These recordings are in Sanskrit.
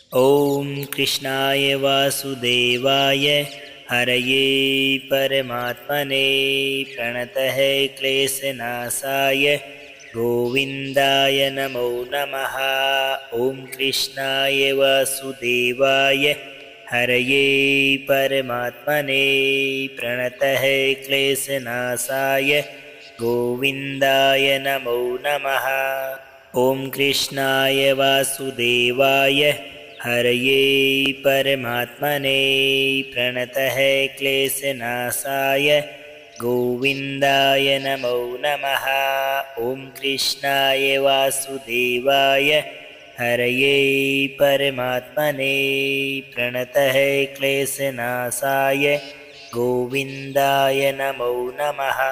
ॐ कृष्णाय वासुदेवाय हरये परमात्मने प्रणतः क्लेशनाशाय गोविन्दाय नमो नमः। ॐ कृष्णाय वासुदेवाय हरये परमात्मने प्रणतः क्लेशनाशाय गोविन्दाय नमो नमः। ॐ कृष्णाय वासुदेवाय हरये परमात्मने प्रणतः क्लेशनाशाय गोविन्दाय नमो नमः। ॐ कृष्णाय वासुदेवाय हरये परमात्मने प्रणतः क्लेशनाशाय गोविन्दाय नमो नमः।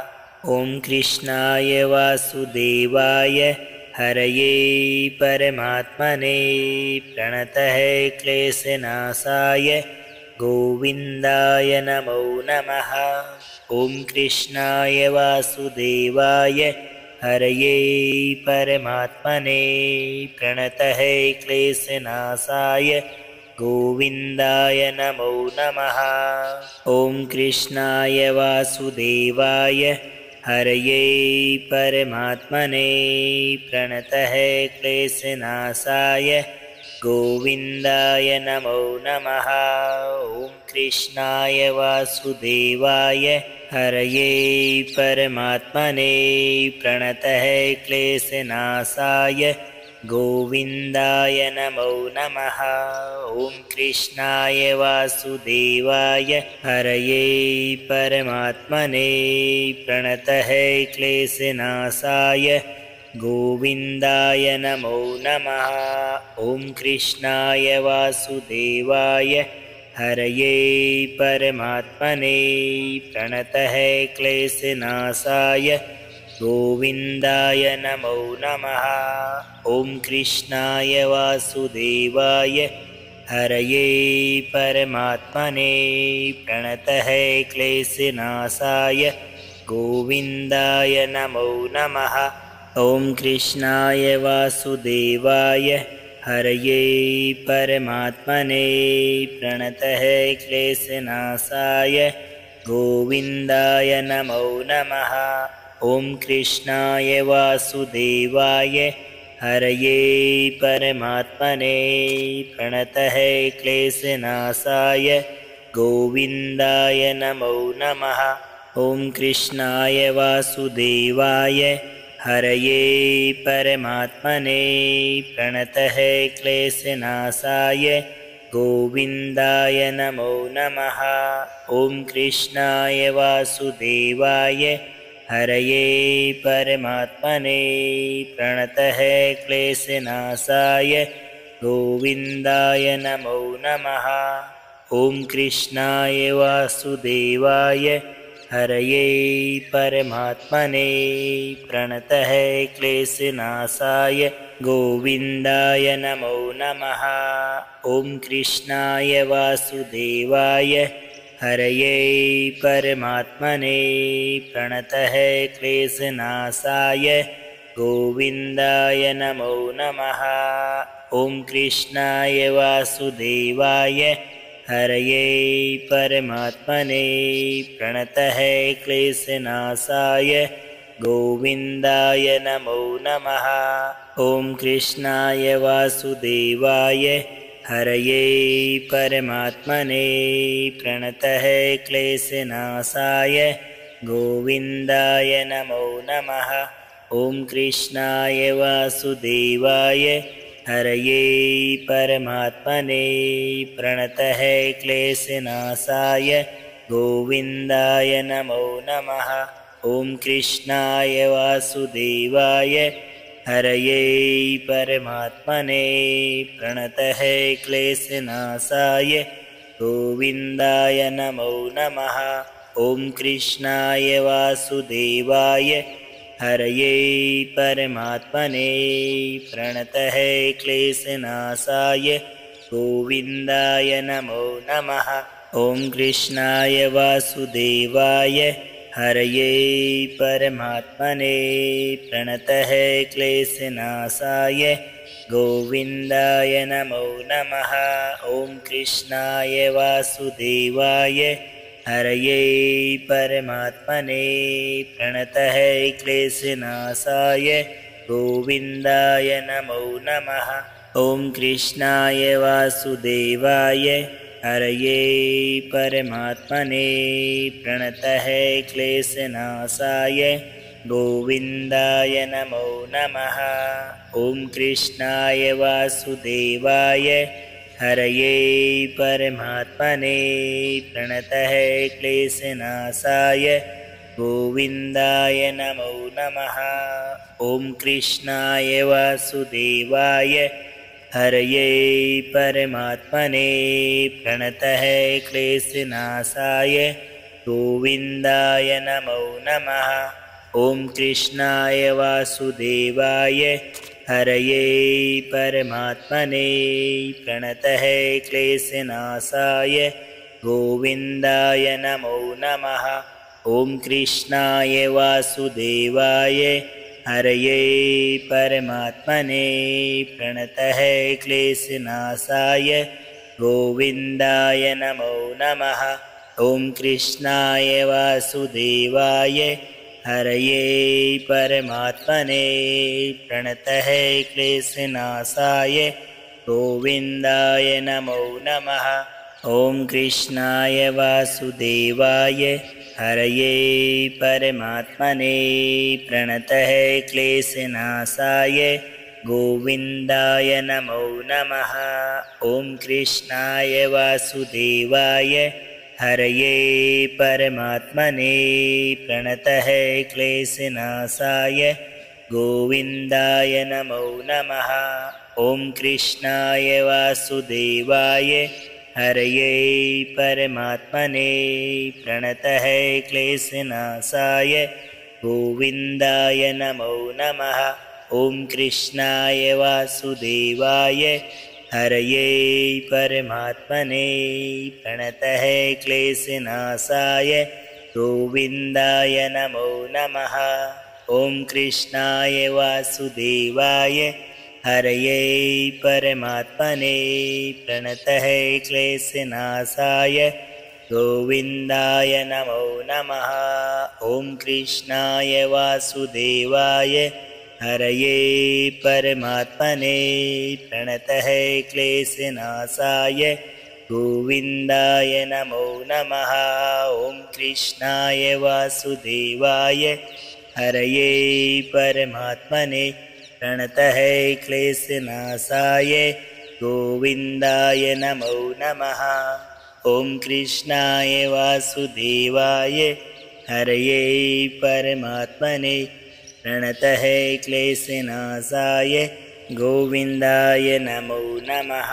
ॐ कृष्णाय वासुदेवाय हरये परमात्मने प्रणतः क्लेशनाशाय गोविन्दाय नमो नमः। ॐ कृष्णाय वासुदेवाय हरये परमात्मने प्रणतः क्लेशनाशाय गोविन्दाय नमो नमः। ॐ कृष्णाय वासुदेवाय हरये परमात्मने प्रणतः क्लेशनाशाय गोविन्दाय नमो नमः। ॐ कृष्णाय वासुदेवाय हरये परमात्मने प्रणतः क्लेशनाशाय गोविन्दाय नमो नमः। ॐ कृष्णाय वासुदेवाय हरये परमात्मने प्रणतः क्लेशनाशाय गोविन्दाय नमो नमः। ॐ कृष्णाय वासुदेवाय हरये परमात्मने प्रणतः क्लेशनाशाय गोविन्दाय नमो नमः। ॐ कृष्णाय वासुदेवाय हरये परमात्मने प्रणतः क्लेशनाशाय गोविन्दाय नमो नमः। ॐ कृष्णाय वासुदेवाय हरये परमात्मने प्रणतः क्लेशनाशाय गोविन्दाय नमो नमः। ॐ कृष्णाय वासुदेवाय हरये परमात्मने प्रणतः क्लेशनाशाय गोविन्दाय नमो नमः। ॐ कृष्णाय वासुदेवाय हरये परमात्मने प्रणतः क्लेशनाशाय गोविन्दाय नमो नमः। ॐ कृष्णाय वासुदेवाय हरये परमात्मने प्रणतः क्लेशनाशाय गोविन्दाय नमो नमः। ॐ कृष्णाय वासुदेवाय हरये परमात्मने प्रणतः क्लेशनाशाय गोविन्दाय नमो नमः। ॐ कृष्णाय वासुदेवाय हरये परमात्मने प्रणतः क्लेशनाशाय गोविन्दाय नमो नमः। ॐ कृष्णाय वासुदेवाय हरये परमात्मने प्रणतः क्लेशनाशाय गोविन्दाय नमो नमः। ॐ कृष्णाय वासुदेवाय हरये परमात्मने प्रणतः क्लेशनाशाय गोविन्दाय नमो नमः। ॐ कृष्णाय वासुदेवाय हरये परमात्मने प्रणतः क्लेशनाशाय गोविन्दाय नमो नमः। ॐ कृष्णाय वासुदेवाय हरये परमात्मने प्रणतः क्लेशनाशाय गोविन्दाय नमो नमः। ॐ कृष्णाय वासुदेवाय हरये परमात्मने प्रणतः क्लेशनाशाय गोविन्दाय नमो नमः। ॐ कृष्णाय वासुदेवाय हरये परमात्मने प्रणतः क्लेशनाशाय गोविन्दाय नमो नमः। ॐ कृष्णाय वासुदेवाय हरये परमात्मने प्रणतः क्लेशनाशाय गोविन्दाय नमो नमः। ॐ कृष्णाय वासुदेवाय हरये परमात्मने प्रणतः क्लेशनाशाय गोविन्दाय नमो नमः। ॐ कृष्णाय वासुदेवाय हरये परमात्मने प्रणतः क्लेशनाशाय गोविन्दाय नमो नमः। ॐ कृष्णाय वासुदेवाय हरये परमात्मने प्रणतः क्लेशनाशाय गोविन्दाय नमो नमः। ॐ कृष्णाय वासुदेवाय हरये परमात्मने प्रणतः क्लेशनाशाय गोविन्दाय नमो नमः। ॐ कृष्णाय वासुदेवाय हरये परमात्मने प्रणतः क्लेशनाशाय गोविन्दाय नमो नमः। ॐ कृष्णाय वासुदेवाय हरये परमात्मने प्रणतः क्लेशनाशाय गोविन्दाय नमो नमः। ॐ कृष्णाय वासुदेवाय हरये परमात्मने प्रणतः क्लेशनाशाय गोविन्दाय नमो नमः। ॐ कृष्णाय वासुदेवाय हरये परमात्मने प्रणतः क्लेशनाशाय गोविन्दाय नमो नमः। ॐ कृष्णाय वासुदेवाय हरये परमात्मने प्रणतः क्लेशनाशाय गोविन्दाय नमो नमः। ॐ कृष्णाय वासुदेवाय हरये परमात्मने प्रणतः क्लेशनाशाय गोविन्दाय नमो नमः। ॐ कृष्णाय वासुदेवाय हरये परमात्मने प्रणतः क्लेशनाशाय गोविन्दाय नमो नमः। ॐ कृष्णाय वासुदेवाय हरये परमात्मने प्रणतः क्लेशनाशाय गोविन्दाय नमो नमः। ॐ कृष्णाय वासुदेवाय हरये परमात्मने प्रणतः क्लेशनाशाय गोविन्दाय नमो नमः। ॐ कृष्णाय वासुदेवाय हरये परमात्मने प्रणतः क्लेशनाशाय गोविन्दाय नमो नमः।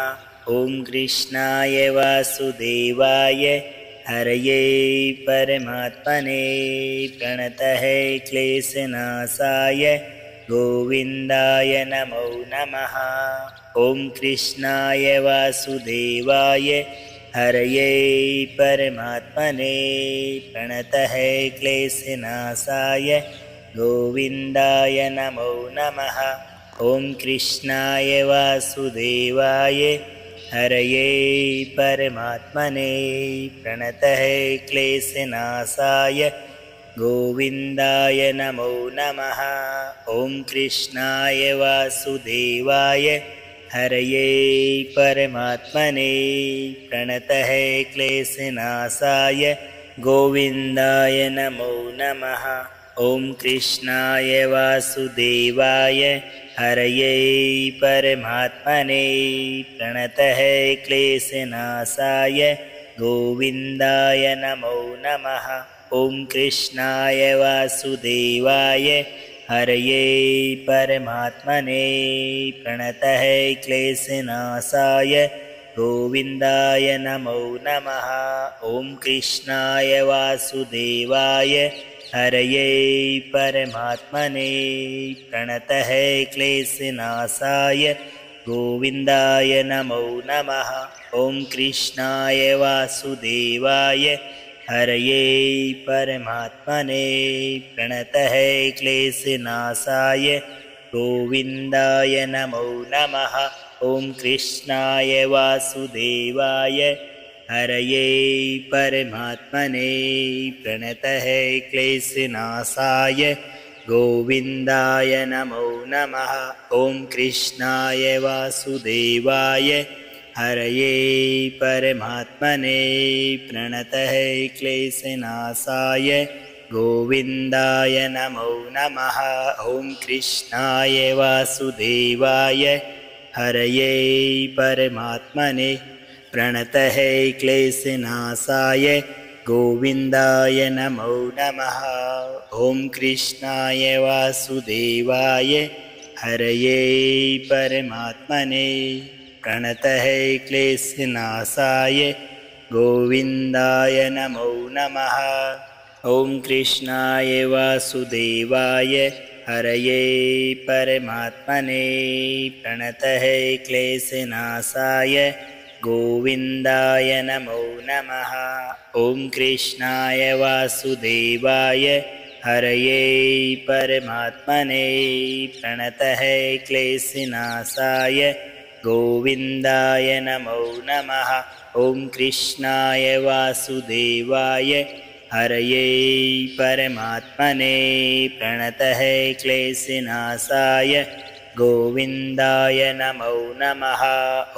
ॐ कृष्णाय वासुदेवाय हरये परमात्मने प्रणतः क्लेशनाशाय गोविन्दाय नमो नमः। ॐ कृष्णाय वासुदेवाय हरये परमात्मने प्रणतः क्लेशनाशाय गोविन्दाय नमो नमः। ॐ कृष्णाय वासुदेवाय हरये परमात्मने प्रणतः क्लेशनाशाय गोविन्दाय नमो नमः। ॐ कृष्णाय वासुदेवाय हरये परमात्मने प्रणतः क्लेशनाशाय गोविन्दाय नमो नमः। ॐ कृष्णाय वासुदेवाय हरये परमात्मने प्रणतः क्लेशनाशाय गोविन्दाय नमो नमः। ॐ कृष्णाय वासुदेवाय हरये परमात्मने प्रणतः क्लेशनाशाय गोविन्दाय नमो नमः। ॐ कृष्णाय वासुदेवाय हरये परमात्मने प्रणतः क्लेशनाशाय गोविन्दाय नमो नमः। ॐ कृष्णाय वासुदेवाय हरये परमात्मने प्रणतः क्लेशनाशाय गोविन्दाय नमो नमः। ॐ कृष्णाय वासुदेवाय हरये परमात्मने प्रणतः क्लेशनाशाय गोविन्दाय नमो नमः। ॐ कृष्णाय वासुदेवाय हरये परमात्मने प्रणतः क्लेशनाशाय गोविन्दाय नमो नमः। ॐ कृष्णाय वासुदेवाय हरये परमात्मने प्रणतः क्लेशनाशाय गोविन्दाय नमो नमः। ॐ कृष्णाय वासुदेवाय हरये परमात्मने प्रणतः क्लेशनाशाय गोविन्दाय नमो नमः। ॐ कृष्णाय वासुदेवाय हरये परमात्मने प्रणतः क्लेशनाशाय गोविन्दाय नमो नमः। ॐ कृष्णाय वासुदेवाय हरये परमात्मने प्रणतः क्लेशनाशाय गोविन्दाय नमो नमः। ॐ कृष्णाय वासुदेवाय हरये परमात्मने प्रणतः क्लेशनाशाय गोविन्दाय नमो नमः।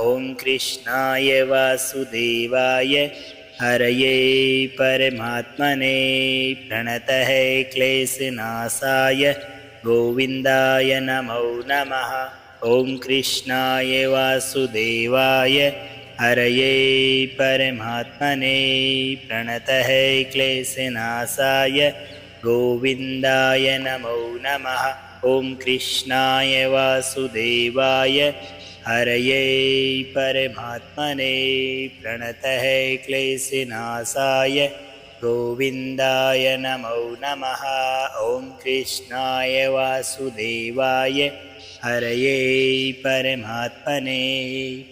ॐ कृष्णाय वासुदेवाय हरये परमात्मने प्रणतः क्लेशनाशाय गोविन्दाय नमो नमः। ॐ कृष्णाय वासुदेवाय हरये परमात्मने प्रणतः क्लेशनाशाय गोविन्दाय नमो नमः। ॐ कृष्णाय वासुदेवाय हरये परमात्मने प्रणतः क्लेशनाशाय गोविन्दाय नमो नमः। ॐ कृष्णाय वासुदेवाय हरये परमात्मने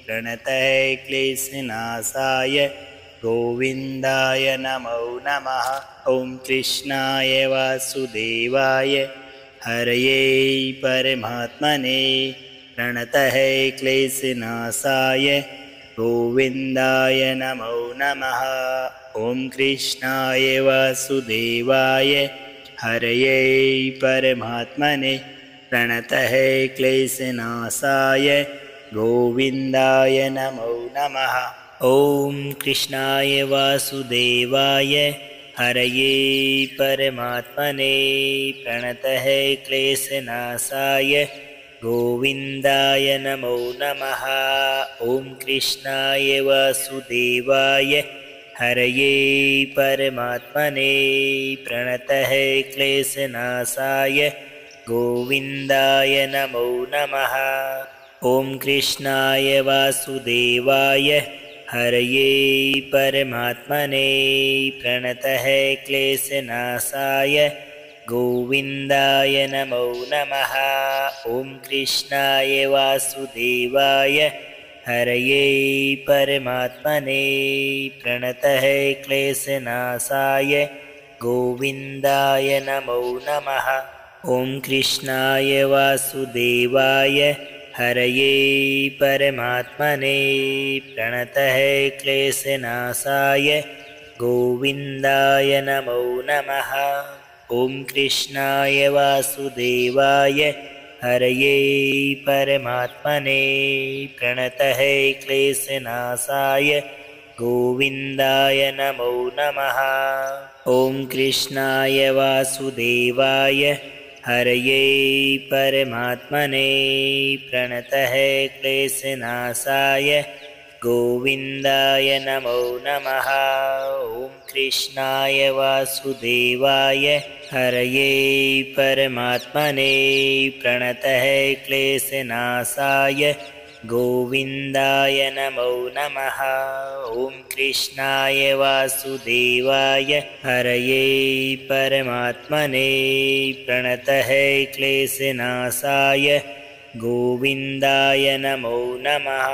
प्रणतः क्लेशनाशाय गोविन्दाय नमो नमः। ॐ कृष्णाय वासुदेवाय हरये परमात्मने प्रणतः क्लेशनाशाय गोविन्दाय नमो नमः। ॐ कृष्णाय वासुदेवाय हरये परमात्मने प्रणतः क्लेशनाशाय गोविन्दाय नमो नमः। ॐ कृष्णाय वासुदेवाय हरये परमात्मने प्रणतः क्लेशनाशाय गोविन्दाय नमो नमः। ॐ कृष्णाय वासुदेवाय हरये परमात्मने प्रणतः क्लेशनाशाय गोविन्दाय नमो नमः। ॐ कृष्णाय वासुदेवाय हरये परमात्मने प्रणतः क्लेशनाशाय गोविन्दाय नमो नमः। ॐ कृष्णाय वासुदेवाय हरये परमात्मने प्रणतः क्लेशनाशाय गोविन्दाय नमो नमः। ॐ कृष्णाय वासुदेवाय हरये परमात्मने प्रणतः क्लेशनाशाय गोविन्दाय नमो नमः। ॐ कृष्णाय वासुदेवाय हरये परमात्मने प्रणतः क्लेशनाशाय गोविन्दाय नमो नमः। ॐ कृष्णाय वासुदेवाय हरये परमात्मने प्रणतः क्लेशनाशाय गोविन्दाय नमो नमः। ॐ कृष्णाय वासुदेवाय हरये परमात्मने प्रणतः क्लेशनाशाय गोविन्दाय नमो नमः। ॐ कृष्णाय वासुदेवाय हरये परमात्मने प्रणतः क्लेशनाशाय गोविन्दाय नमो नमः।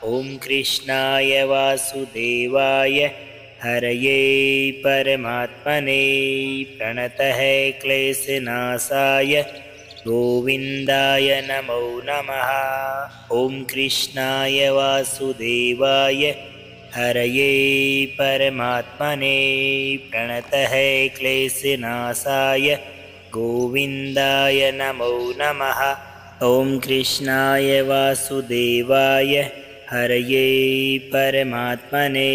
ॐ कृष्णाय वासुदेवाय हरये परमात्मने प्रणतः क्लेशनाशाय गोविन्दाय नमो नमः। ॐ कृष्णाय वासुदेवाय हरये परमात्मने प्रणतः क्लेशनाशाय गोविन्दाय नमो नमः। ॐ कृष्णाय वासुदेवाय हरये परमात्मने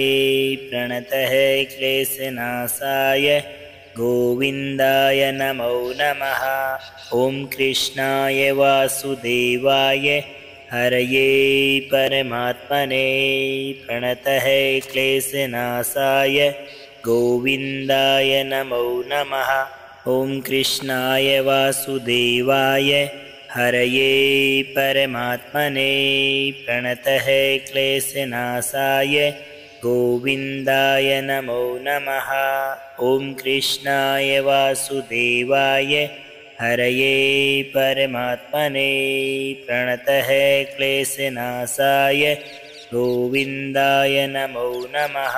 प्रणतः क्लेशनाशाय गोविन्दाय नमो नमः। ॐ कृष्णाय वासुदेवाय हरये परमात्मने प्रणतः क्लेशनाशाय गोविन्दाय नमो नमः। ॐ कृष्णाय वासुदेवाय हरये परमात्मने प्रणतः क्लेशनाशाय गोविन्दाय नमो नमः। ॐ कृष्णाय वासुदेवाय हरये परमात्मने प्रणतः क्लेशनाशाय गोविन्दाय नमो नमः।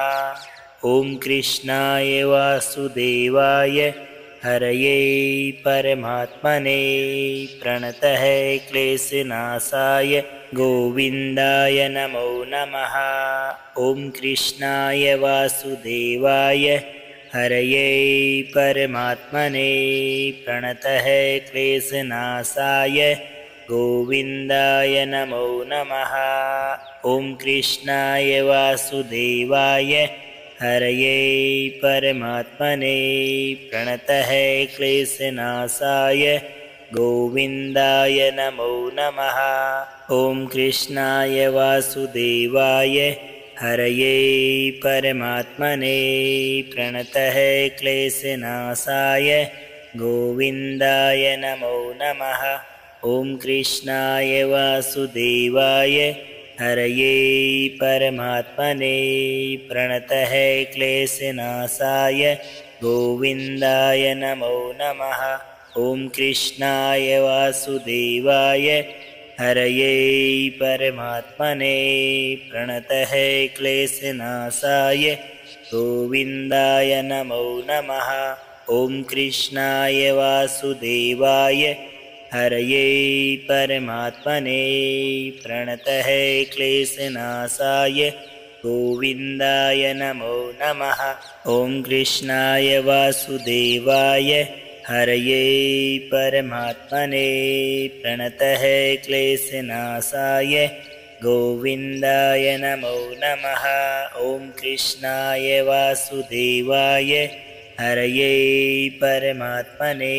ॐ कृष्णाय वासुदेवाय हरये परमात्मने प्रणतः क्लेशनाशाय गोविन्दाय नमो नमः। ॐ कृष्णाय वासुदेवाय हरये परमात्मने प्रणतः क्लेशनाशाय गोविन्दाय नमो नमः। ॐ कृष्णाय वासुदेवाय हरये परमात्मने प्रणतः क्लेशनाशाय गोविन्दाय नमो नमः। ॐ कृष्णाय वासुदेवाय हरये परमात्मने प्रणतः क्लेशनाशाय गोविन्दाय नमो नमः। ॐ कृष्णाय वासुदेवाय हरये परमात्मने प्रणतः क्लेशनाशाय गोविन्दाय नमो नमः। ॐ कृष्णाय वासुदेवाय हरये परमात्मने प्रणतः क्लेशनाशाय गोविन्दाय नमो नमः। ॐ कृष्णाय वासुदेवाय हरये परमात्मने प्रणतः क्लेशनाशाय गोविन्दाय नमो नमः। ॐ कृष्णाय वासुदेवाय हरये परमात्मने प्रणतः क्लेशनाशाय गोविन्दाय नमो नमः। ॐ कृष्णाय वासुदेवाय हरये परमात्मने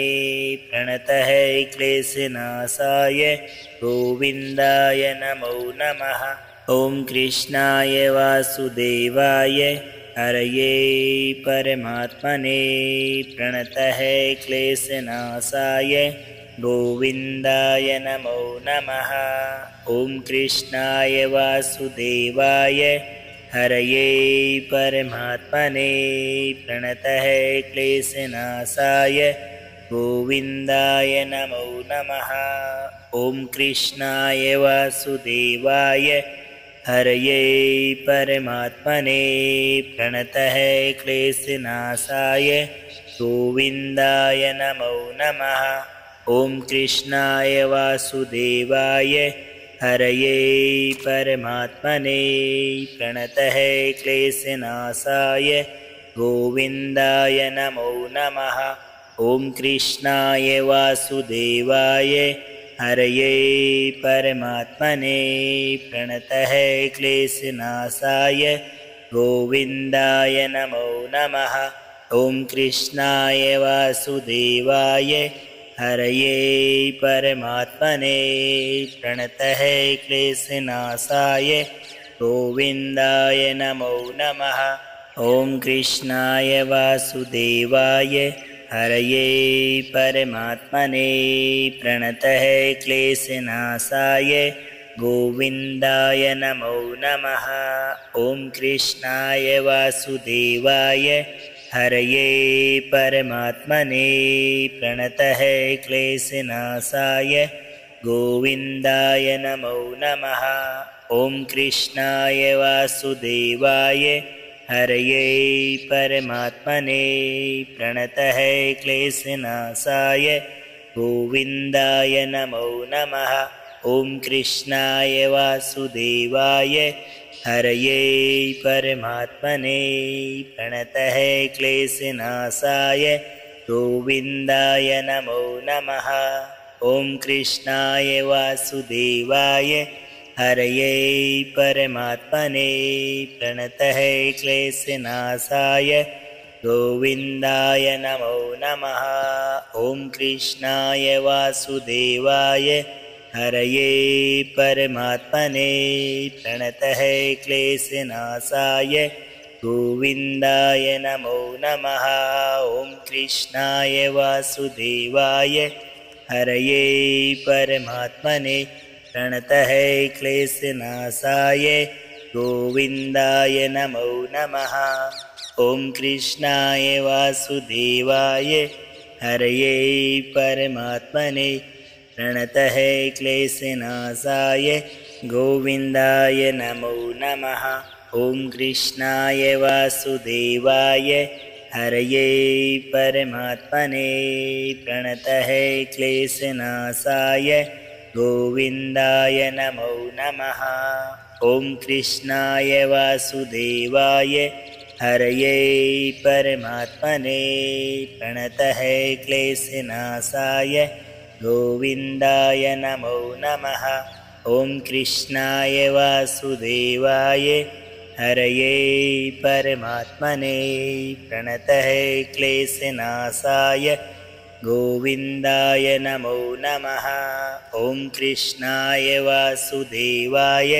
प्रणतः क्लेशनाशाय गोविन्दाय नमो नमः। ॐ कृष्णाय वासुदेवाय हरये परमात्मने प्रणतः क्लेशनाशाय गोविन्दाय नमो नमः। ॐ कृष्णाय वासुदेवाय हरये परमात्मने प्रणतः क्लेशनाशाय गोविन्दाय नमो नमः। ॐ कृष्णाय वासुदेवाय हरये परमात्मने प्रणतः क्लेशनाशाय गोविन्दाय नमो नमः। ॐ कृष्णाय वासुदेवाय हरये परमात्मने प्रणतः क्लेशनाशाय गोविन्दाय नमो नमः। ॐ कृष्णाय वासुदेवाय हरये परमात्मने प्रणतः क्लेशनाशाय गोविन्दाय नमो नमः। ॐ कृष्णाय वासुदेवाय हरये परमात्मने प्रणतः क्लेशनाशाय गोविन्दाय नमो नमः। ॐ कृष्णाय वासुदेवाय हरये परमात्मने प्रणतः क्लेशनाशाय गोविन्दाय नमो नमः। ॐ कृष्णाय वासुदेवाय हरये परमात्मने प्रणतः क्लेशनाशाय गोविन्दाय नमो नमः। ॐ कृष्णाय वासुदेवाय हरये परमात्मने प्रणतः क्लेशनाशाय गोविन्दाय नमो नमः। ॐ कृष्णाय वासुदेवाय हरये परमात्मने प्रणतः क्लेशनाशाय गोविन्दाय नमो नमः। ॐ कृष्णाय वासुदेवाय हरये परमात्मने प्रणतः क्लेशनाशाय गोविन्दाय नमो नमः। ॐ कृष्णाय वासुदेवाय हरये परमात्मने प्रणतः क्लेशनाशाय गोविन्दाय नमो नमः। ॐ कृष्णाय वासुदेवाय हरये परमात्मने प्रणतः क्लेशनाशाय गोविन्दाय नमो नमः। ॐ कृष्णाय वासुदेवाय हरये परमात्मने प्रणतः क्लेशनाशाय गोविन्दाय नमो नमः। ॐ कृष्णाय वासुदेवाय हरये परमात्मने प्रणतः क्लेशनाशाय गोविन्दाय नमो नमः। ॐ कृष्णाय वासुदेवाय हरये परमात्मने प्रणतः क्लेशनाशाय गोविन्दाय नमो नमः। ॐ कृष्णाय वासुदेवाय हरये परमात्मने प्रणतः क्लेशनाशाय गोविन्दाय नमो नमः। ॐ कृष्णाय वासुदेवाय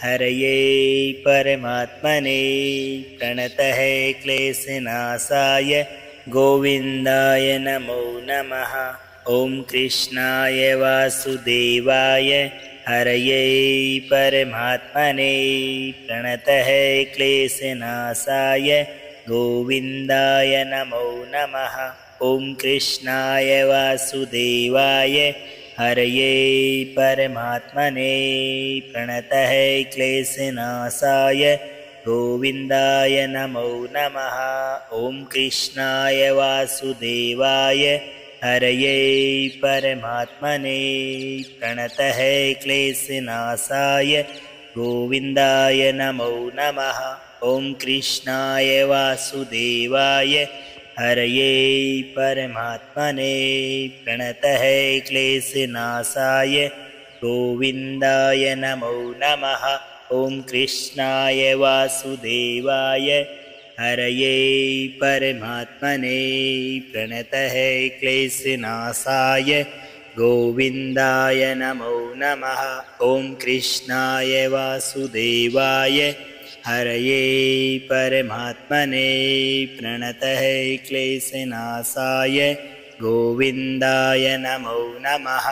हरये परमात्मने प्रणतः क्लेशनाशाय गोविन्दाय नमो नमः। ॐ कृष्णाय वासुदेवाय हरये परमात्मने प्रणतः क्लेशनाशाय गोविन्दाय नमो नमः। ॐ कृष्णाय वासुदेवाय हरये परमात्मने प्रणतः क्लेशनाशाय गोविन्दाय नमो नमः। ॐ कृष्णाय वासुदेवाय हरये परमात्मने प्रणतः क्लेशनाशाय गोविन्दाय नमो नमः। ॐ कृष्णाय वासुदेवाय हरये परमात्मने प्रणतः क्लेशनाशाय गोविन्दाय नमो नमः। ॐ कृष्णाय वासुदेवाय हरये परमात्मने प्रणतः क्लेशनाशाय गोविन्दाय नमो नमः। ॐ कृष्णाय वासुदेवाय हरये परमात्मने प्रणतः क्लेशनाशाय गोविन्दाय नमो नमः।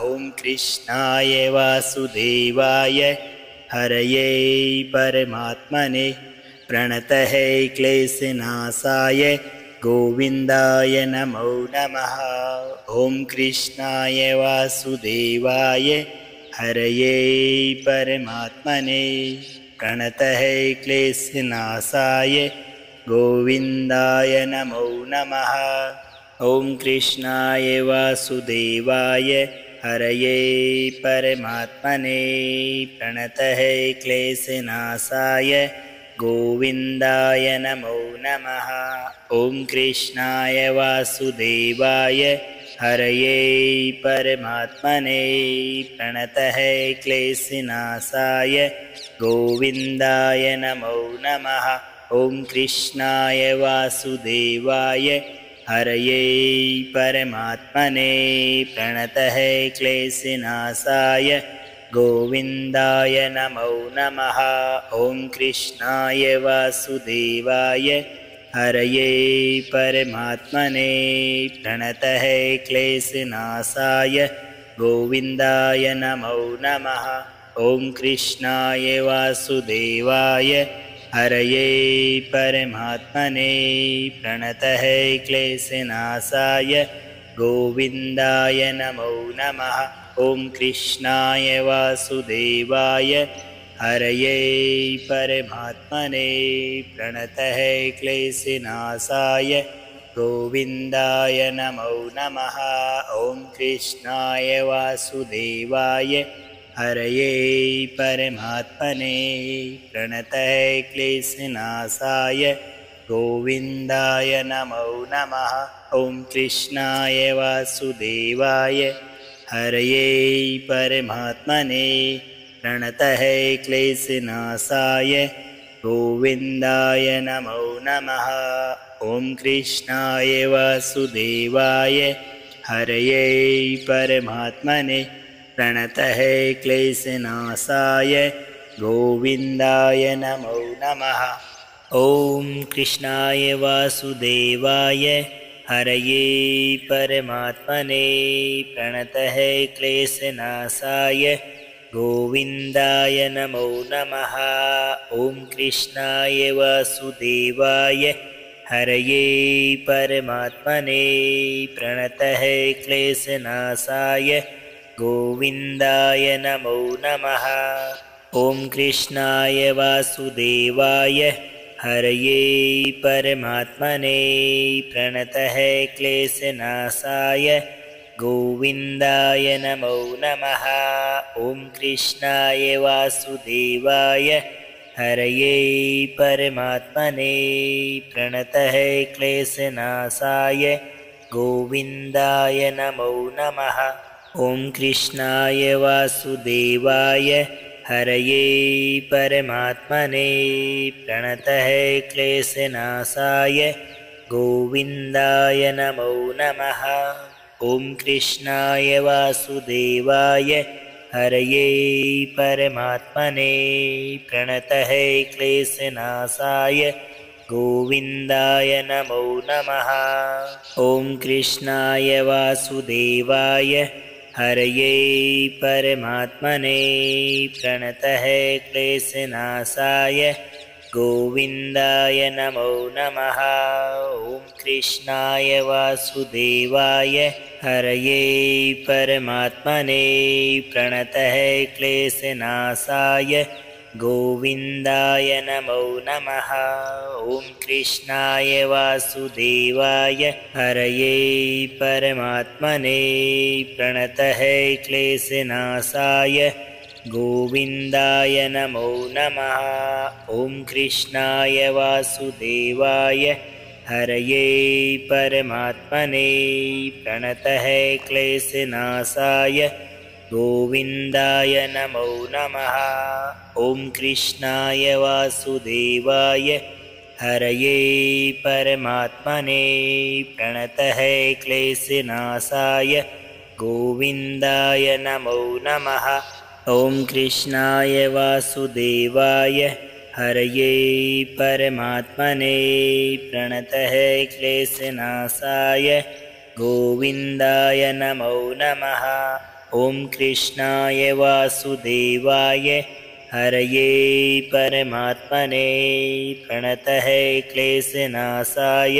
ॐ कृष्णाय वासुदेवाय हरये परमात्मने प्रणतः क्लेशनाशाय गोविन्दाय नमो नमः। ॐ कृष्णाय वासुदेवाय हरये परमात्मने प्रणतः क्लेशनाशाय गोविन्दाय नमो नमः। ॐ कृष्णाय वासुदेवाय हरये परमात्मने प्रणतः क्लेशनाशाय गोविन्दाय नमो नमः। ॐ कृष्णाय वासुदेवाय हरये परमात्मने प्रणतः क्लेशनाशाय गोविन्दाय नमो नमः। ॐ कृष्णाय वासुदेवाय हरये परमात्मने प्रणतः क्लेशनाशाय गोविन्दाय नमो नमः। ॐ कृष्णाय वासुदेवाय हरये परमात्मने प्रणतः क्लेशनाशाय गोविन्दाय नमो नमः। ॐ कृष्णाय वासुदेवाय हरये परमात्मने प्रणतः क्लेशनाशाय गोविन्दाय नमो नमः। ॐ कृष्णाय वासुदेवाय हरये परमात्मने प्रणतः क्लेशनाशाय गोविन्दाय नमो नमः। ॐ कृष्णाय वासुदेवाय हरये परमात्मने प्रणतः क्लेशनाशाय गोविन्दाय नमो नमः। ॐ कृष्णाय वासुदेवाय हरये परमात्मने प्रणतः क्लेशनाशाय गोविन्दाय नमो नमः। ॐ कृष्णाय वासुदेवाय हरये परमात्मने प्रणतः क्लेशनाशाय गोविन्दाय नमो नमः। ॐ कृष्णाय वासुदेवाय हरये परमात्मने प्रणतः क्लेशनाशाय गोविन्दाय नमो नमः। ॐ कृष्णाय वासुदेवाय हरये परमात्मने प्रणतः क्लेशनाशाय गोविन्दाय नमो नमः। ॐ कृष्णाय वासुदेवाय हरये परमात्मने प्रणतः क्लेशनाशाय गोविन्दाय नमो नमः। ॐ कृष्णाय वासुदेवाय हरये परमात्मने प्रणतः क्लेशनाशाय गोविन्दाय नमो नमः। ॐ कृष्णाय वासुदेवाय हरये परमात्मने प्रणतः क्लेशनाशाय गोविन्दाय नमो नमः। ॐ कृष्णाय वासुदेवाय हरये परमात्मने प्रणतः क्लेशनाशाय गोविन्दाय नमो नमः। ॐ कृष्णाय वासुदेवाय हरये परमात्मने प्रणतः क्लेशनाशाय गोविन्दाय नमो नमः। ॐ कृष्णाय वासुदेवाय हरये परमात्मने प्रणतः क्लेशनाशाय गोविन्दाय नमो नमः। ॐ कृष्णाय वासुदेवाय हरये परमात्मने प्रणतः क्लेशनाशाय गोविन्दाय नमो नमः। ॐ कृष्णाय वासुदेवाय हरये परमात्मने प्रणतः क्लेशनाशाय गोविन्दाय नमो नमः। ॐ कृष्णाय वासुदेवाय हरये परमात्मने प्रणतः क्लेशनाशाय गोविन्दाय नमो नमः। ॐ कृष्णाय वासुदेवाय हरये परमात्मने प्रणतः क्लेशनाशाय गोविन्दाय नमो नमः। ॐ कृष्णाय वासुदेवाय हरये परमात्मने प्रणतः क्लेशनाशाय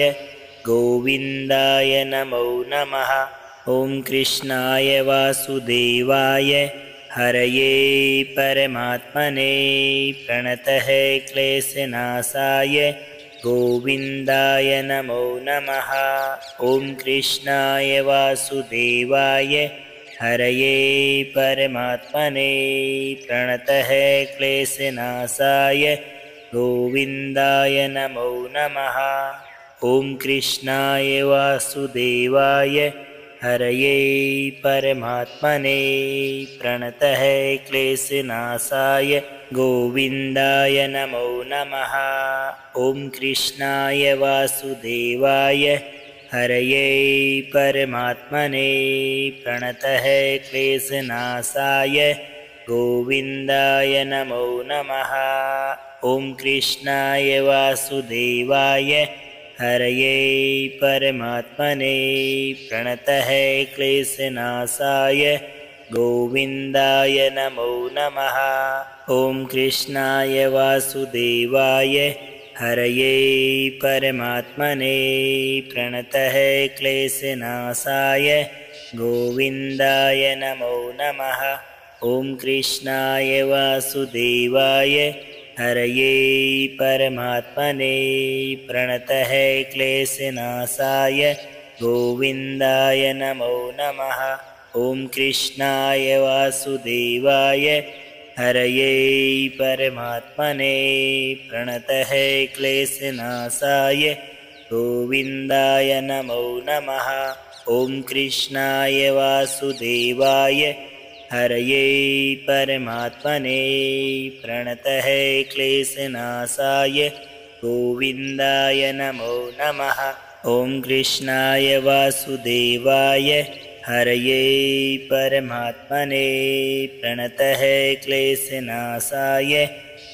गोविन्दाय नमो नमः। ॐ कृष्णाय वासुदेवाय हरये परमात्मने प्रणतः क्लेशनाशाय गोविन्दाय नमो नमः। ॐ कृष्णाय वासुदेवाय हरये परमात्मने प्रणतः क्लेशनाशाय गोविन्दाय नमो नमः। ॐ कृष्णाय वासुदेवाय हरये परमात्मने प्रणतः क्लेशनाशाय गोविन्दाय नमो नमः। ॐ कृष्णाय वासुदेवाय हरये परमात्मने प्रणतः क्लेशनाशाय गोविन्दाय नमो नमः। ॐ कृष्णाय वासुदेवाय हरये परमात्मने प्रणतः क्लेशनाशाय गोविन्दाय नमो नमः। ॐ कृष्णाय वासुदेवाय हरये परमात्मने प्रणतः क्लेशनाशाय गोविन्दाय नमो नमः। ॐ कृष्णाय वासुदेवाय हरये परमात्मने प्रणतः क्लेशनाशाय गोविन्दाय नमो नमः। ॐ कृष्णाय वासुदेवाय हरये परमात्मने प्रणतः क्लेशनाशाय गोविन्दाय नमो नमः। ॐ कृष्णाय वासुदेवाय हरये परमात्मने प्रणतः क्लेशनाशाय गोविन्दाय नमो नमः। ॐ कृष्णाय वासुदेवाय हरये परमात्मने प्रणतः क्लेशनाशाय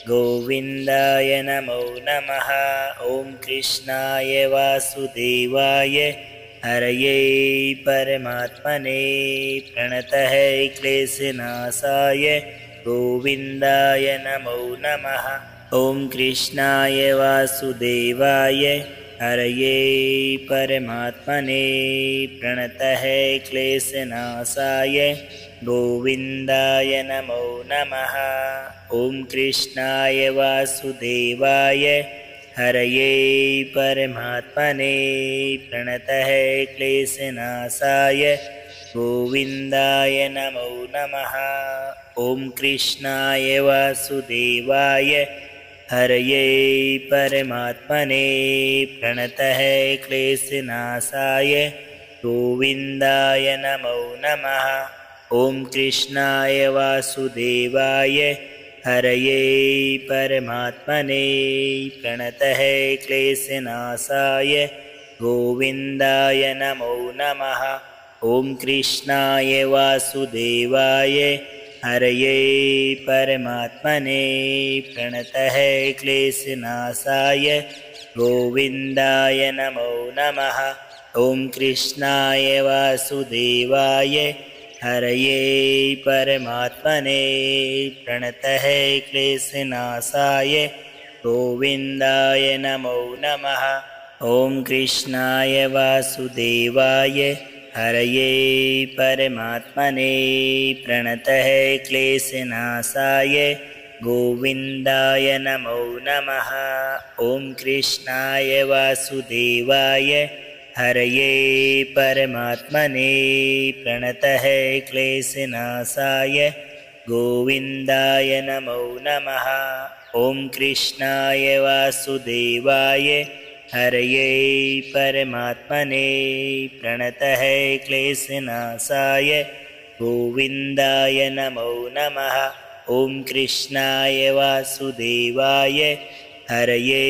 गोविन्दाय नमो नमः। ॐ कृष्णाय वासुदेवाय हरये परमात्मने प्रणतः क्लेशनाशाय गोविन्दाय नमो नमः। ॐ कृष्णाय वासुदेवाय हरये परमात्मने प्रणतः क्लेशनाशाय गोविन्दाय नमो नमः। ॐ कृष्णाय वासुदेवाय हरये परमात्मने प्रणतः क्लेशनाशाय गोविन्दाय नमो नमः। ॐ कृष्णाय वासुदेवाय हरये परमात्मने प्रणतः क्लेशनाशाय गोविन्दाय नमो नमः। ॐ कृष्णाय वासुदेवाय हरये परमात्मने प्रणतः क्लेशनाशाय गोविन्दाय नमो नमः। ॐ कृष्णाय वासुदेवाय हरये परमात्मने प्रणतः क्लेशनाशाय गोविन्दाय नमो नमः। ॐ कृष्णाय वासुदेवाय हरये परमात्मने प्रणतः क्लेशनाशाय गोविन्दाय नमो नमः। ॐ कृष्णाय वासुदेवाय हरये परमात्मने प्रणतः क्लेशनाशाय गोविन्दाय नमो नमः। ॐ कृष्णाय वासुदेवाय हरये परमात्मने प्रणतः क्लेशनाशाय गोविन्दाय नमो नमः। ॐ कृष्णाय वासुदेवाय हरये परमात्मने प्रणतः क्लेशनाशाय गोविन्दाय नमो नमः। ॐ कृष्णाय वासुदेवाय हरये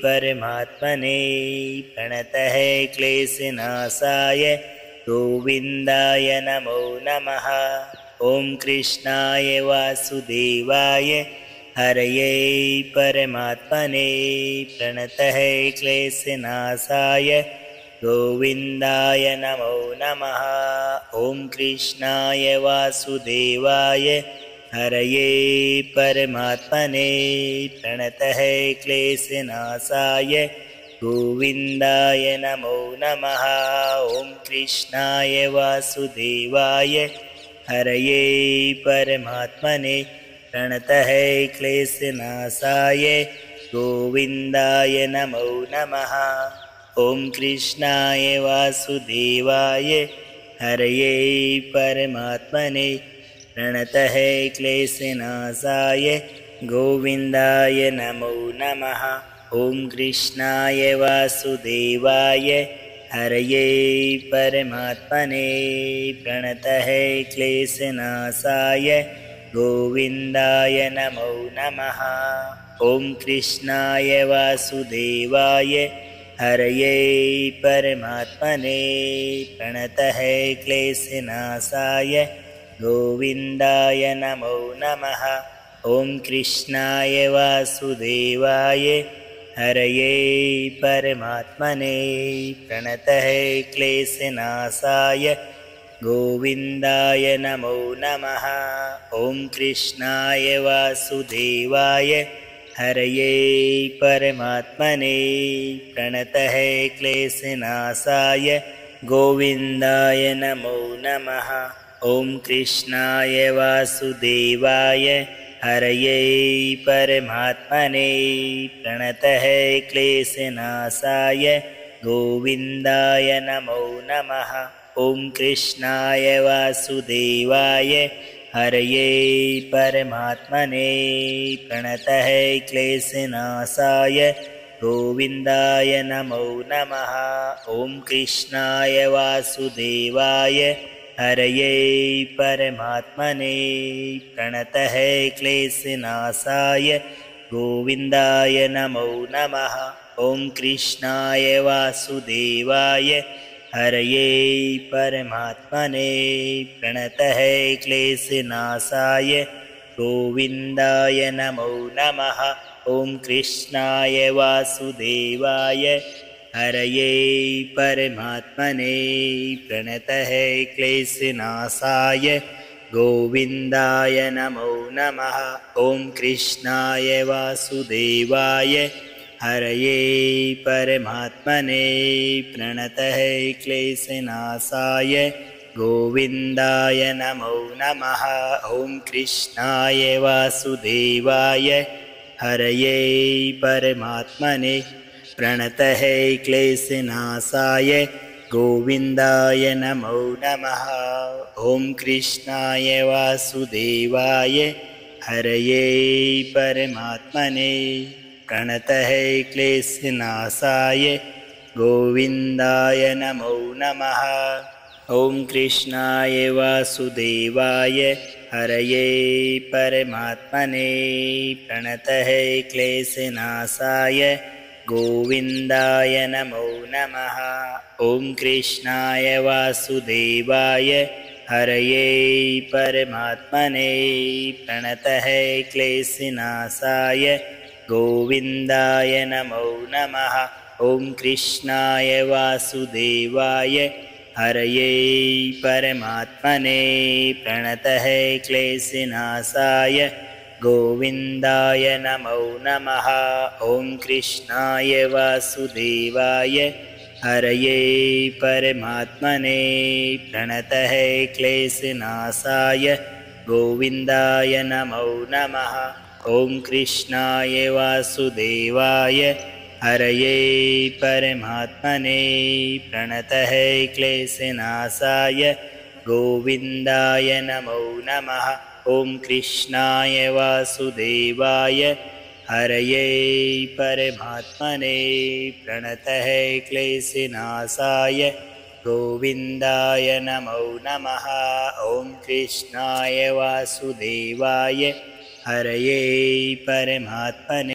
परमात्मने प्रणतः क्लेशनाशाय गोविन्दाय नमो नमः। ॐ कृष्णाय वासुदेवाय हरये परमात्मने प्रणतः क्लेशनाशाय गोविन्दाय नमो नमः। ॐ कृष्णाय वासुदेवाय हरये परमात्मने प्रणतः क्लेशनाशाय गोविन्दाय नमो नमः। ॐ कृष्णाय वासुदेवाय हरये परमात्मने प्रणतः क्लेशनाशाय गोविन्दाय नमो नमः। ॐ कृष्णाय वासुदेवाय हरये परमात्मने प्रणतः क्लेशनाशाय गोविन्दाय नमो नमः। ॐ कृष्णाय वासुदेवाय हरये परमात्मने प्रणतः क्लेशनाशाय गोविन्दाय नमो नमः। ॐ कृष्णाय वासुदेवाय हरये परमात्मने प्रणतः क्लेशनाशाय गोविन्दाय नमो नमः। ॐ कृष्णाय वासुदेवाय हरये परमात्मने प्रणतः क्लेशनाशाय गोविन्दाय नमो नमः। ॐ कृष्णाय वासुदेवाय हरये परमात्मने प्रणतः क्लेशनाशाय गोविन्दाय नमो नमः। ॐ कृष्णाय वासुदेवाय हरये परमात्मने प्रणतः क्लेशनाशाय गोविन्दाय नमो नमः। ॐ कृष्णाय वासुदेवाय हरये परमात्मने प्रणतः क्लेशनाशाय गोविन्दाय नमो नमः। ॐ कृष्णाय वासुदेवाय हरये परमात्मने प्रणतः क्लेशनाशाय गोविन्दाय नमो नमः। ॐ कृष्णाय वासुदेवाय हरये परमात्मने प्रणतः क्लेशनाशाय गोविन्दाय नमो नमः। ॐ कृष्णाय वासुदेवाय हरये परमात्मने प्रणतः क्लेशनाशाय गोविन्दाय नमो नमः। ॐ कृष्णाय वासुदेवाय हरये परमात्मने प्रणतः क्लेशनाशाय गोविन्दाय नमो नमः। ॐ कृष्णाय वासुदेवाय हरये परमात्मने प्रणतः क्लेशनाशाय गोविन्दाय नमो नमः। ॐ कृष्णाय वासुदेवाय हरये परमात्मने प्रणतः क्लेशनाशाय गोविन्दाय नमो नमः। ॐ कृष्णाय वासुदेवाय हरये परमात्मने प्रणतः क्लेशनाशाय गोविन्दाय नमो नमः। ॐ कृष्णाय वासुदेवाय हरये परमात्मने प्रणतः क्लेशनाशाय गोविन्दाय नमो नमः। ॐ कृष्णाय वासुदेवाय हरये परमात्मने प्रणतः क्लेशनाशाय गोविन्दाय नमो नमः। ॐ कृष्णाय वासुदेवाय हरये परमात्मने प्रणतः क्लेशनाशाय गोविन्दाय नमो नमः। ॐ कृष्णाय वासुदेवाय हरये परमात्मने प्रणतः क्लेशनाशाय गोविन्दाय नमो नमः। ॐ कृष्णाय वासुदेवाय हरये परमात्मने प्रणतः क्लेशनाशाय गोविन्दाय नमो नमः। ॐ कृष्णाय वासुदेवाय हरये परमात्मने